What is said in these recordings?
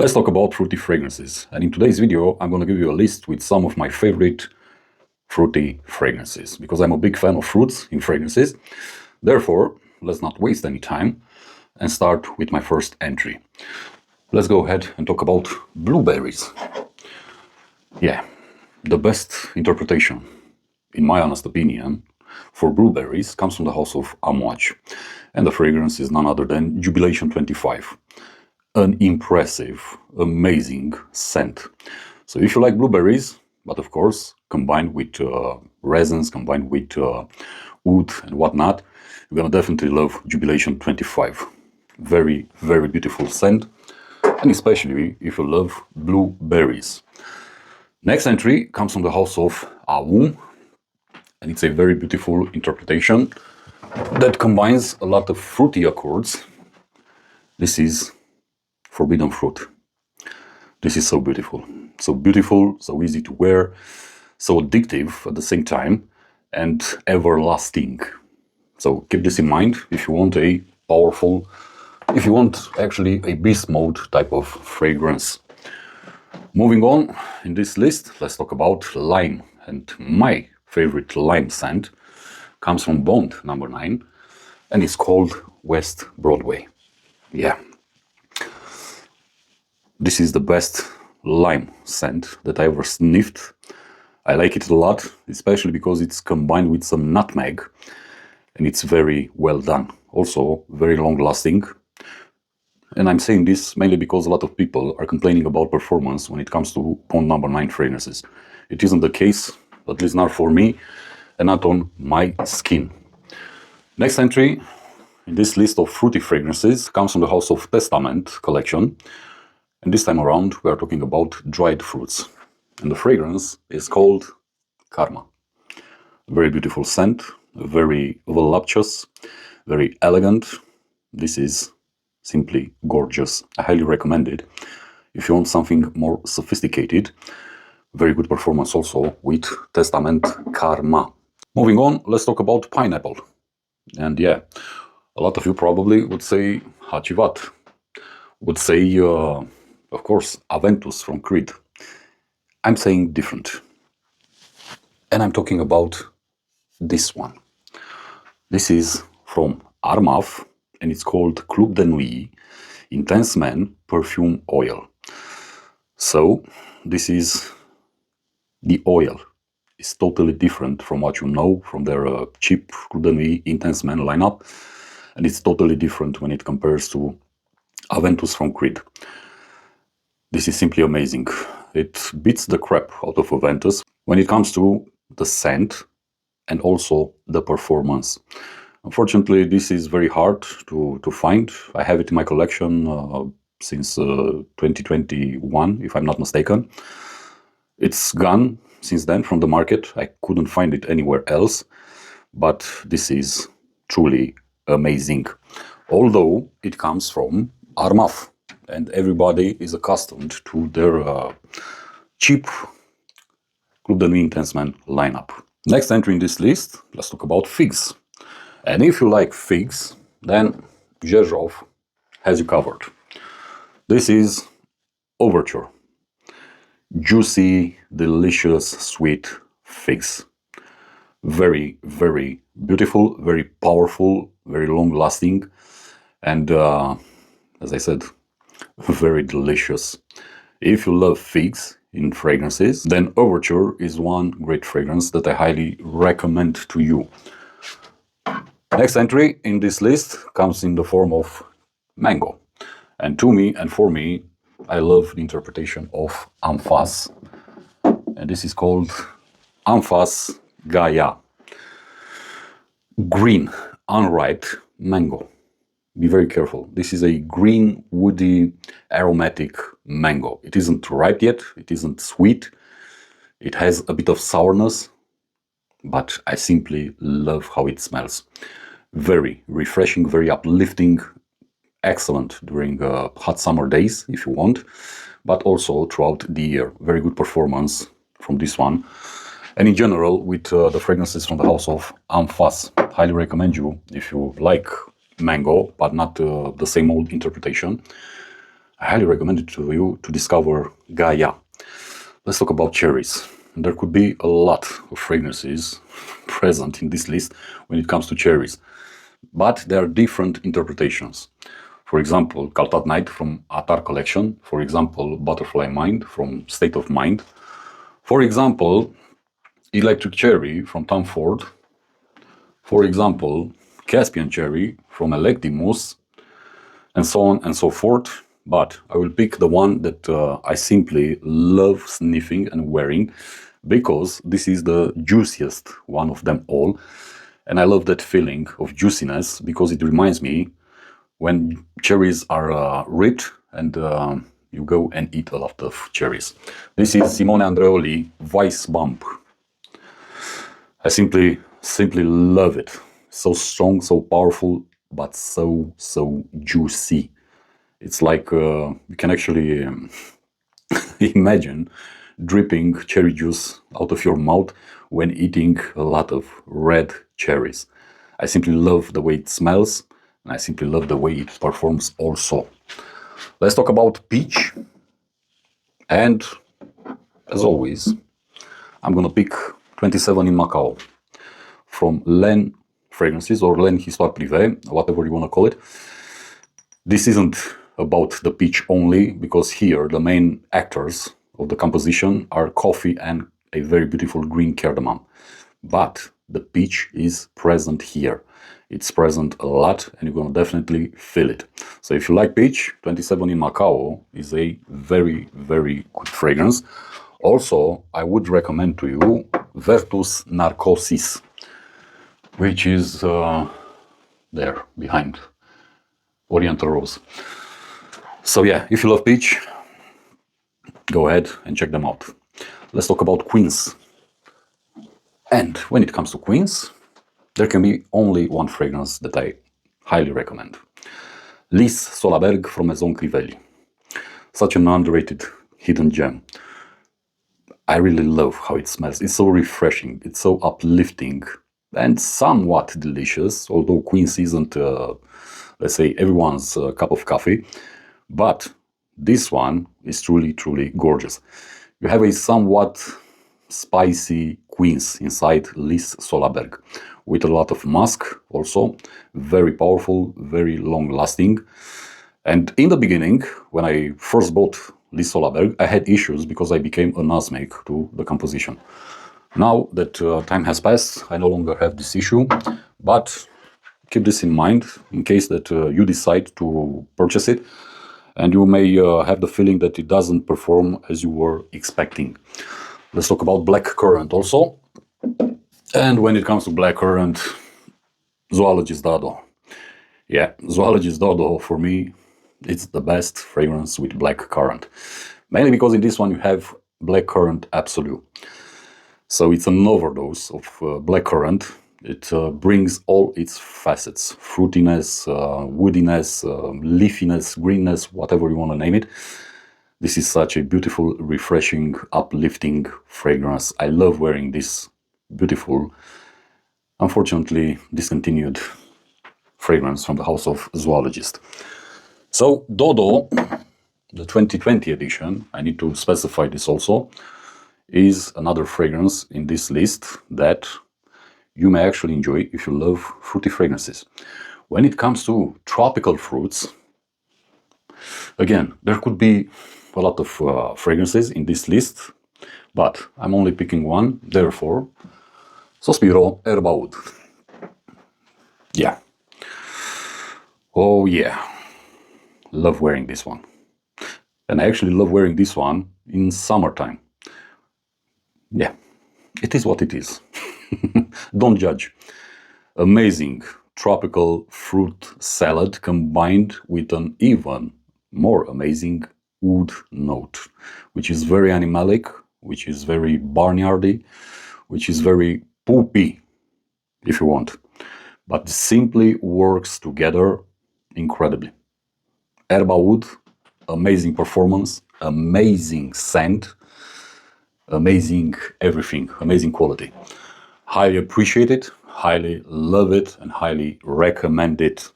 Let's talk about fruity fragrances. And in today's video, I'm going to give you a list with some of my favorite fruity fragrances, because I'm a big fan of fruits in fragrances. Therefore, let's not waste any time and start with my first entry. Let's go ahead and talk about blueberries. Yeah, the best interpretation, in my honest opinion, for blueberries comes from the house of Amouage. And the fragrance is none other than Jubilation 25. An impressive, amazing scent. So if you like blueberries, but of course combined with resins, combined with wood and whatnot, you're gonna definitely love Jubilation 25. Very, very beautiful scent, and especially if you love blueberries. Next entry comes from the house of Aum, and it's a very beautiful interpretation that combines a lot of fruity accords. This is Forbidden Fruit. This is so beautiful, so easy to wear, so addictive at the same time, and everlasting. So keep this in mind if you want a powerful, if you want actually a beast mode type of fragrance. Moving on in this list, let's talk about lime. And my favorite lime scent comes from Bond number 9, and it's called West Broadway. Yeah. This is the best lime scent that I ever sniffed. I like it a lot, especially because it's combined with some nutmeg, and it's very well done. Also, very long lasting. And I'm saying this mainly because a lot of people are complaining about performance when it comes to Bond number 9 fragrances. It isn't the case, at least not for me, and not on my skin. Next entry in this list of fruity fragrances comes from the House of Testament collection. And this time around, we are talking about dried fruits. And the fragrance is called Karma. Very beautiful scent, very voluptuous, very elegant. This is simply gorgeous. I highly recommend it. If you want something more sophisticated, very good performance also with Testament Karma. Moving on, let's talk about pineapple. And yeah, a lot of you probably would say Hachivat, would say of course, Aventus from Creed. I'm saying different. And I'm talking about this one. This is from Armaf, and it's called Club de Nuit Intense Man Perfume Oil. So, this is the oil. It's totally different from what you know from their cheap Club de Nuit Intense Man lineup. And it's totally different when it compares to Aventus from Creed. This is simply amazing. It beats the crap out of Aventus when it comes to the scent and also the performance. Unfortunately, this is very hard to find. I have it in my collection since 2021, if I'm not mistaken. It's gone since then from the market. I couldn't find it anywhere else, but this is truly amazing. Although it comes from Armaf, and everybody is accustomed to their cheap Club de Nuit Intense Man lineup. Next entry in this list, let's talk about figs. And if you like figs, then Zhezhov has you covered. This is Overture. Juicy, delicious, sweet figs. Very, very beautiful, very powerful, very long-lasting, and as I said, very delicious. If you love figs in fragrances, then Overture is one great fragrance that I highly recommend to you. Next entry in this list comes in the form of mango. And to me, and for me, I love the interpretation of Amphas. And this is called Amphas Gaia. Green, unripe mango. Be very careful. This is a green, woody, aromatic mango. It isn't ripe yet. It isn't sweet. It has a bit of sourness, but I simply love how it smells. Very refreshing, very uplifting, excellent during hot summer days, if you want, but also throughout the year. Very good performance from this one. And in general, with the fragrances from the house of Amphas, highly recommend you, if you like mango, but not the same old interpretation, I highly recommend it to you to discover Gaia. Let's talk about cherries. There could be a lot of fragrances present in this list when it comes to cherries, but there are different interpretations. For example, Kaltat Night from Attar collection. For example, Butterfly Mind from State of Mind. For example, Electric Cherry from Tom Ford. For example, Caspian Cherry from Electimus, and so on and so forth. But I will pick the one that I simply love sniffing and wearing, because this is the juiciest one of them all. And I love that feeling of juiciness because it reminds me when cherries are ripped and you go and eat a lot of cherries. This is Simone Andreoli Vice Bump. I simply love it. So strong, so powerful, but so juicy. It's like you can actually imagine dripping cherry juice out of your mouth when eating a lot of red cherries. I simply love the way it smells, and I simply love the way it performs also. Let's talk about peach. And as always, I'm gonna pick 27 in Macau from Len Fragrances or Len Histoire Privée, whatever you wanna call it. This isn't about the peach only, because here the main actors of the composition are coffee and a very beautiful green cardamom. But the peach is present here. It's present a lot, and you're gonna definitely feel it. So if you like peach, 27 in Macau is a very good fragrance. Also, I would recommend to you Vertus Narcosis, which is there behind Oriental Rose. So yeah, if you love peach, go ahead and check them out. Let's talk about queens. And when it comes to queens, there can be only one fragrance that I highly recommend. Lys Solaberg from Maison Crivelli. Such an underrated hidden gem. I really love how it smells. It's so refreshing, it's so uplifting, and somewhat delicious, although queens isn't, let's say, everyone's cup of coffee. But this one is truly gorgeous. You have a somewhat spicy queens inside Lys Solaberg, with a lot of musk also, very powerful, very long lasting. And in the beginning, when I first bought Lys Solaberg, I had issues because I became a asthmatic to the composition. Now that time has passed, I no longer have this issue, but keep this in mind in case that you decide to purchase it, and you may have the feeling that it doesn't perform as you were expecting. Let's talk about black currant also. And when it comes to black currant, Zoologist Dodo. Yeah, Zoologist Dodo, for me, it's the best fragrance with black currant. Mainly because in this one you have black currant absolute. So it's an overdose of black currant. It brings all its facets: fruitiness, woodiness, leafiness, greenness, whatever you want to name it. This is such a beautiful, refreshing, uplifting fragrance. I love wearing this beautiful, unfortunately discontinued fragrance from the house of Zoologist. So Dodo, the 2020 edition, I need to specify this also, is another fragrance in this list that you may actually enjoy if you love fruity fragrances. When it comes to tropical fruits, again, there could be a lot of fragrances in this list, but I'm only picking one, therefore, Sospiro Herba Oud. Yeah. Oh yeah. Love wearing this one. And I actually love wearing this one in summertime. Yeah, it is what it is. Don't judge. Amazing tropical fruit salad combined with an even more amazing wood note, which is very animalic, which is very barnyardy, which is very poopy, if you want, but simply works together incredibly. Herba Oud, amazing performance, amazing scent, amazing everything, amazing quality. Highly appreciate it, highly love it, and highly recommend it.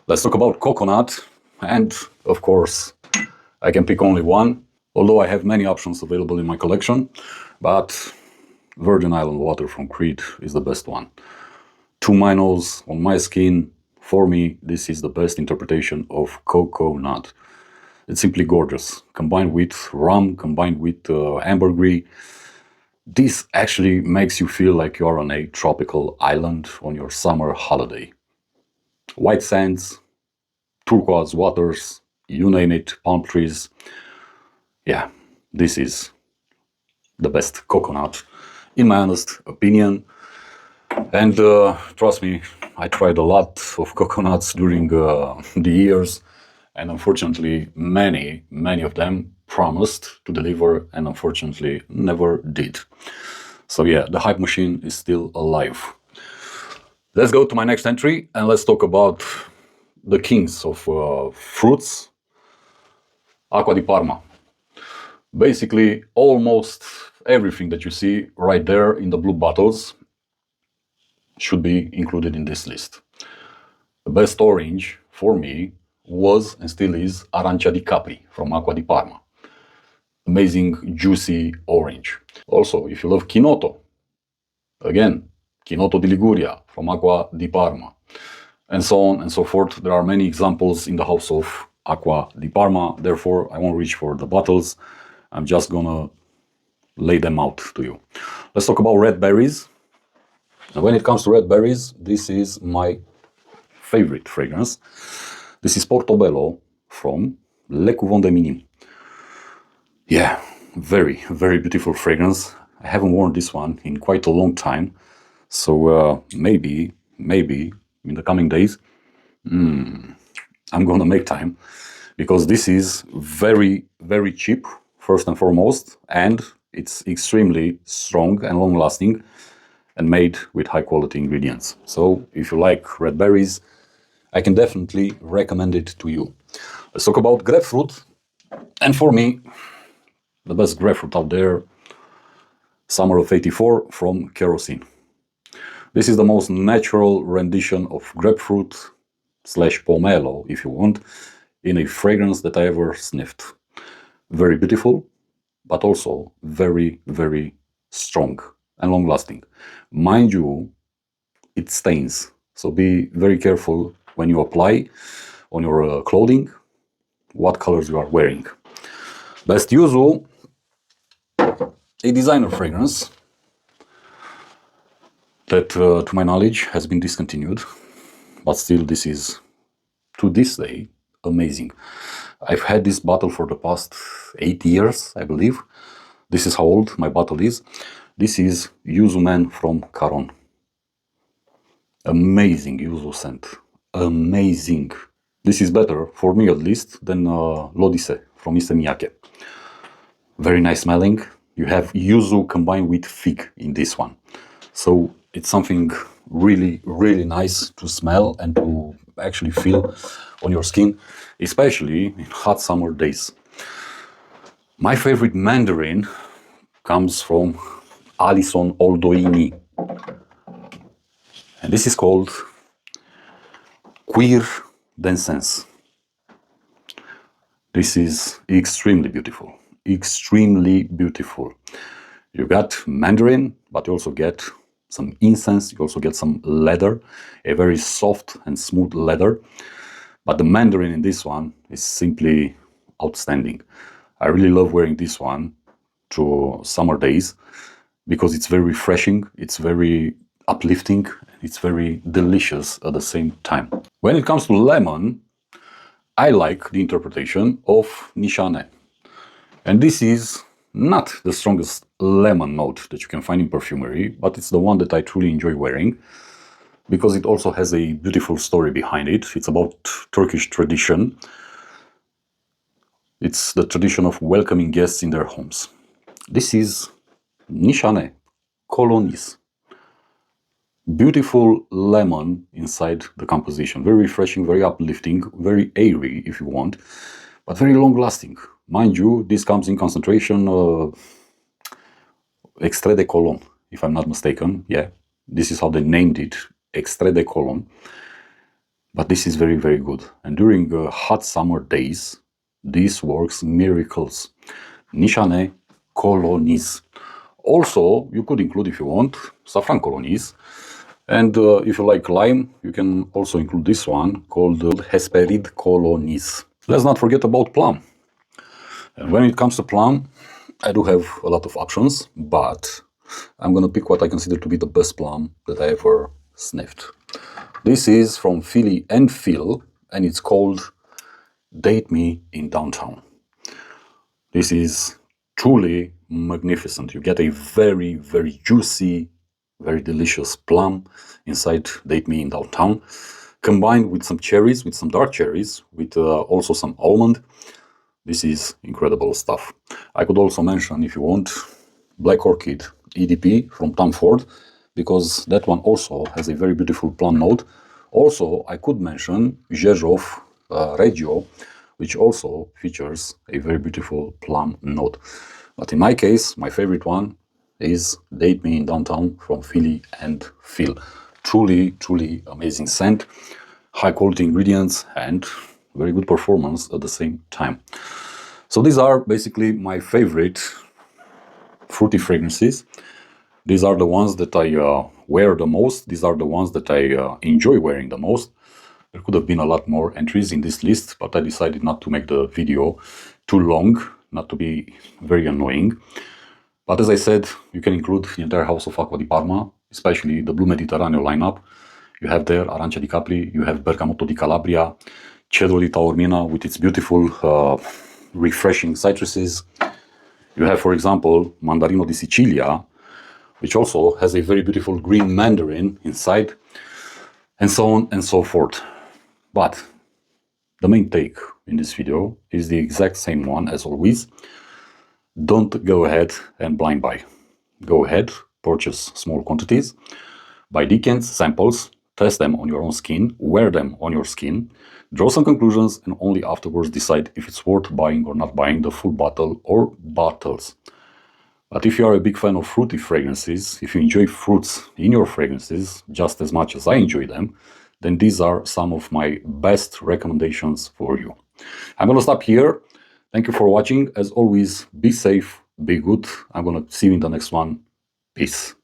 Let's talk about coconut, and of course, I can pick only one, although I have many options available in my collection, but Virgin Island water from Crete is the best one. 2 minos on my skin. For me, this is the best interpretation of coconut. It's simply gorgeous. Combined with rum, combined with ambergris, this actually makes you feel like you're on a tropical island on your summer holiday. White sands, turquoise waters, you name it, palm trees. Yeah, this is the best coconut, in my honest opinion. And trust me, I tried a lot of coconuts during the years, and unfortunately many of them promised to deliver and unfortunately never did. So yeah, the hype machine is still alive. Let's go to my next entry and let's talk about the kings of fruits, Acqua di Parma. Basically, almost everything that you see right there in the blue bottles should be included in this list. The best orange for me was and still is Arancia di Capri from Acqua di Parma. Amazing, juicy orange. Also, if you love Chinotto, again, Chinotto di Liguria from Acqua di Parma, and so on and so forth. There are many examples in the house of Acqua di Parma, therefore I won't reach for the bottles. I'm just gonna lay them out to you. Let's talk about red berries. And when it comes to red berries, this is my favorite fragrance. This is Portobello from Le Couvent des Minimes. Yeah, very beautiful fragrance. I haven't worn this one in quite a long time, so maybe in the coming days I'm gonna make time, because this is very cheap, first and foremost, and it's extremely strong and long-lasting and made with high-quality ingredients. So if you like red berries, I can definitely recommend it to you. Let's talk about grapefruit, and for me, the best grapefruit out there, Summer of '84 from Kerosene. This is the most natural rendition of grapefruit / pomelo, if you want, in a fragrance that I ever sniffed. Very beautiful, but also very strong and long-lasting. Mind you, it stains, so be very careful when you apply on your clothing what colors you are wearing. Best Yuzu, a designer fragrance that, to my knowledge, has been discontinued, but still this is, to this day, amazing. I've had this bottle for the past 8 years, I believe. This is how old my bottle is. This is Yuzu Man from Caron. Amazing Yuzu scent. Amazing. This is better, for me at least, than L'Odyssée from Issey Miyake. Very nice smelling. You have Yuzu combined with fig in this one. So it's something really nice to smell and to actually feel on your skin, especially in hot summer days. My favorite mandarin comes from Alison Oldoini, and this is called Cuir d'Encens. This is extremely beautiful, extremely beautiful. You got mandarin, but you also get some incense, you also get some leather, a very soft and smooth leather. But the mandarin in this one is simply outstanding. I really love wearing this one to summer days because it's very refreshing, it's very uplifting, it's very delicious at the same time. When it comes to lemon, I like the interpretation of Nishane. And this is not the strongest lemon note that you can find in perfumery, but it's the one that I truly enjoy wearing because it also has a beautiful story behind it. It's about Turkish tradition. It's the tradition of welcoming guests in their homes. This is Nishane Colonis. Beautiful lemon inside the composition. Very refreshing, very uplifting, very airy if you want, but very long lasting. Mind you, this comes in concentration extrait de Cologne, if I'm not mistaken. Yeah, this is how they named it, extrait de Cologne. But this is very good. And during hot summer days, this works miracles. Nishane colonies. Also, you could include, if you want, saffron colonies. And if you like lime, you can also include this one called Hesperid colonies. Let's not forget about plum. And when it comes to plum, I do have a lot of options, but I'm gonna pick what I consider to be the best plum that I ever sniffed. This is from Philly and Phil, and it's called Date Me in Downtown. This is truly magnificent. You get a very, very juicy, very delicious plum inside Date Me in Downtown, combined with some cherries, with some dark cherries, with also some almond. This is incredible stuff. I could also mention, if you want, Black Orchid EDP from Tom Ford, because that one also has a very beautiful plum note. Also, I could mention Rzeszów Regio, which also features a very beautiful plum note. But in my case, my favorite one is Date Me in Downtown from Philly and Phil. Truly, truly amazing scent, high quality ingredients, and very good performance at the same time. So these are basically my favorite fruity fragrances. These are the ones that I wear the most. These are the ones that I enjoy wearing the most. There could have been a lot more entries in this list, but I decided not to make the video too long, not to be very annoying. But as I said, you can include the entire house of Acqua di Parma, especially the Blue Mediterraneo lineup. You have there Arancia di Capri, you have Bergamotto di Calabria, Cedro di Taormina with its beautiful, refreshing citruses. You have, for example, Mandarino di Sicilia, which also has a very beautiful green mandarin inside, and so on and so forth. But the main take in this video is the exact same one as always. Don't go ahead and blind buy. Go ahead, purchase small quantities, buy decants, samples, test them on your own skin, wear them on your skin, draw some conclusions, and only afterwards decide if it's worth buying or not buying the full bottle or bottles. But if you are a big fan of fruity fragrances, if you enjoy fruits in your fragrances just as much as I enjoy them, then these are some of my best recommendations for you. I'm gonna stop here. Thank you for watching. As always, be safe, be good. I'm gonna see you in the next one. Peace.